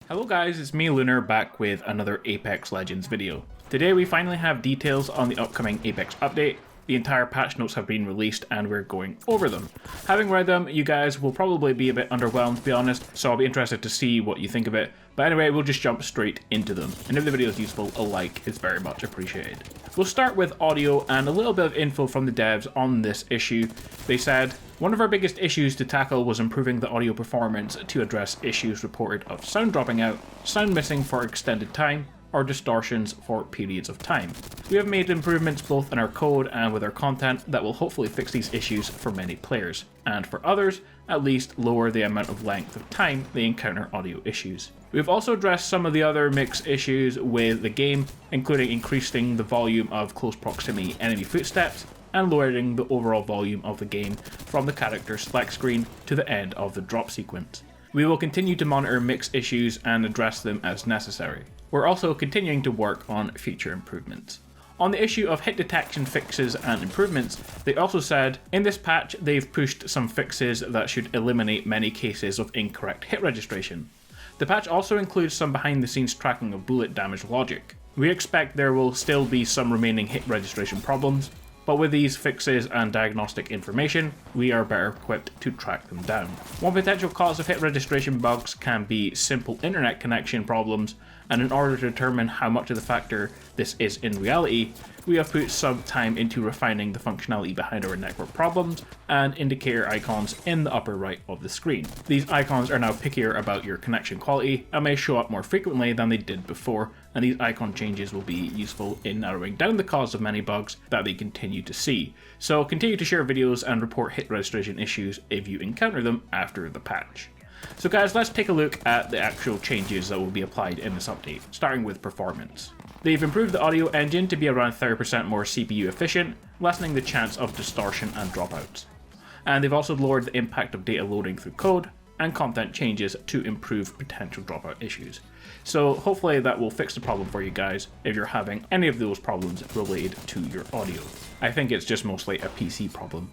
Hello guys, it's me Lunar back with another Apex Legends video. Today we finally have details on the upcoming Apex update. The entire patch notes have been released and we're going over them. Having read them, you guys will probably be a bit underwhelmed to be honest, so I'll be interested to see what you think of it. But anyway, we'll just jump straight into them. And if the video is useful, a like is very much appreciated. We'll start with audio and a little bit of info from the devs on this issue. They said, one of our biggest issues to tackle was improving the audio performance to address issues reported of sound dropping out, sound missing for extended time, or distortions for periods of time. We have made improvements both in our code and with our content that will hopefully fix these issues for many players, and for others, at least lower the amount of length of time they encounter audio issues. We've also addressed some of the other mixed issues with the game, including increasing the volume of close proximity enemy footsteps, and lowering the overall volume of the game from the character select screen to the end of the drop sequence. We will continue to monitor mixed issues and address them as necessary. We're also continuing to work on future improvements. On the issue of hit detection fixes and improvements, they also said, in this patch they've pushed some fixes that should eliminate many cases of incorrect hit registration. The patch also includes some behind the scenes tracking of bullet damage logic. We expect there will still be some remaining hit registration problems, but with these fixes and diagnostic information, we are better equipped to track them down. One potential cause of hit registration bugs can be simple internet connection problems, and in order to determine how much of the factor this is in reality, we have put some time into refining the functionality behind our network problems and indicator icons in the upper right of the screen. These icons are now pickier about your connection quality and may show up more frequently than they did before, and these icon changes will be useful in narrowing down the cause of many bugs that they continue to see. So continue to share videos and report hit registration issues if you encounter them after the patch. So guys, let's take a look at the actual changes that will be applied in this update, starting with performance. They've improved the audio engine to be around 30% more CPU efficient, lessening the chance of distortion and dropouts. And they've also lowered the impact of data loading through code and content changes to improve potential dropout issues. So hopefully that will fix the problem for you guys if you're having any of those problems related to your audio. I think it's just mostly a PC problem.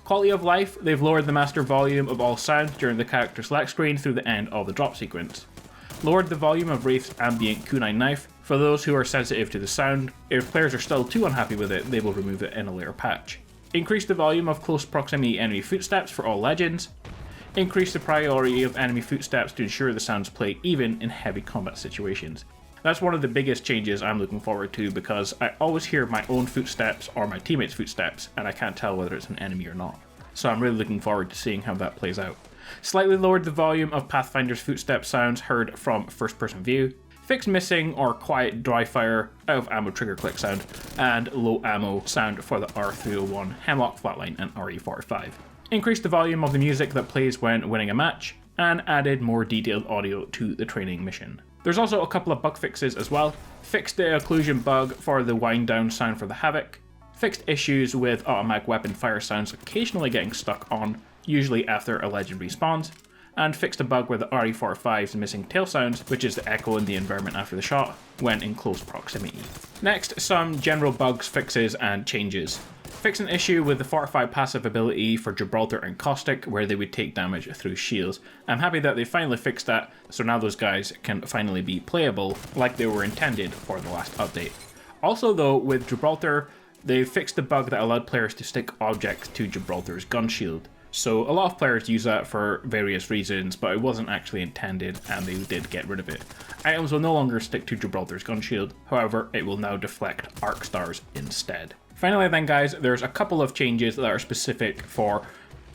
Quality of life, they've lowered the master volume of all sound during the character select screen through the end of the drop sequence. Lowered the volume of Wraith's ambient kunai knife for those who are sensitive to the sound. If players are still too unhappy with it, they will remove it in a later patch. Increased the volume of close proximity enemy footsteps for all legends. Increased the priority of enemy footsteps to ensure the sounds play even in heavy combat situations. That's one of the biggest changes I'm looking forward to because I always hear my own footsteps or my teammates' footsteps and I can't tell whether it's an enemy or not. So I'm really looking forward to seeing how that plays out. Slightly lowered the volume of Pathfinder's footstep sounds heard from first-person view. Fixed missing or quiet dry fire out of ammo trigger click sound, and low ammo sound for the R301, Hemlock Flatline and RE45. Increased the volume of the music that plays when winning a match, and added more detailed audio to the training mission. There's also a couple of bug fixes as well. Fixed the occlusion bug for the wind down sound for the Havoc. Fixed issues with automatic weapon fire sounds occasionally getting stuck on, usually after a legend respawns. And fixed a bug with the RE45's missing tail sounds, which is the echo in the environment after the shot, when in close proximity. Next, some general bugs, fixes, and changes. Fixed an issue with the fortified passive ability for Gibraltar and Caustic, where they would take damage through shields. I'm happy that they finally fixed that, so now those guys can finally be playable like they were intended for the last update. Also though, with Gibraltar, they fixed the bug that allowed players to stick objects to Gibraltar's gun shield. So a lot of players use that for various reasons, but it wasn't actually intended and they did get rid of it. Items will no longer stick to Gibraltar's gun shield, however it will now deflect arc stars instead. Finally then guys, there's a couple of changes that are specific for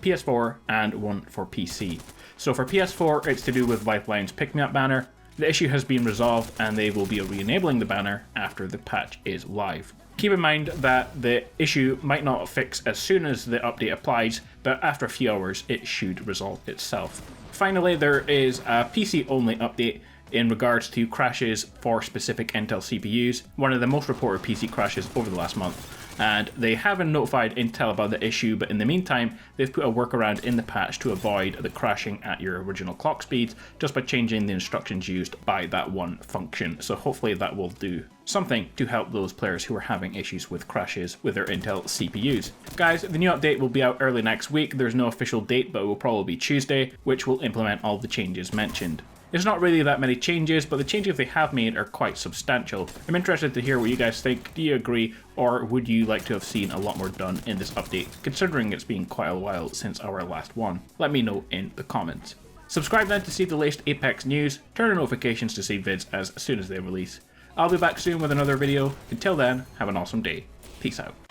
PS4 and one for PC. So for PS4 it's to do with Lifeline's Pick Me Up banner. The issue has been resolved and they will be re-enabling the banner after the patch is live. Keep in mind that the issue might not fix as soon as the update applies, but after a few hours it should resolve itself. Finally, there is a PC only update in regards to crashes for specific Intel CPUs, one of the most reported PC crashes over the last month. And they haven't notified Intel about the issue, but in the meantime, they've put a workaround in the patch to avoid the crashing at your original clock speeds just by changing the instructions used by that one function. So hopefully that will do something to help those players who are having issues with crashes with their Intel CPUs. Guys, the new update will be out early next week. There's no official date, but it will probably be Tuesday, which will implement all the changes mentioned. It's not really that many changes, but the changes they have made are quite substantial. I'm interested to hear what you guys think. Do you agree, or would you like to have seen a lot more done in this update, considering it's been quite a while since our last one? Let me know in the comments. Subscribe then to see the latest Apex news, turn on notifications to see vids as soon as they release. I'll be back soon with another video. Until then, have an awesome day. Peace out.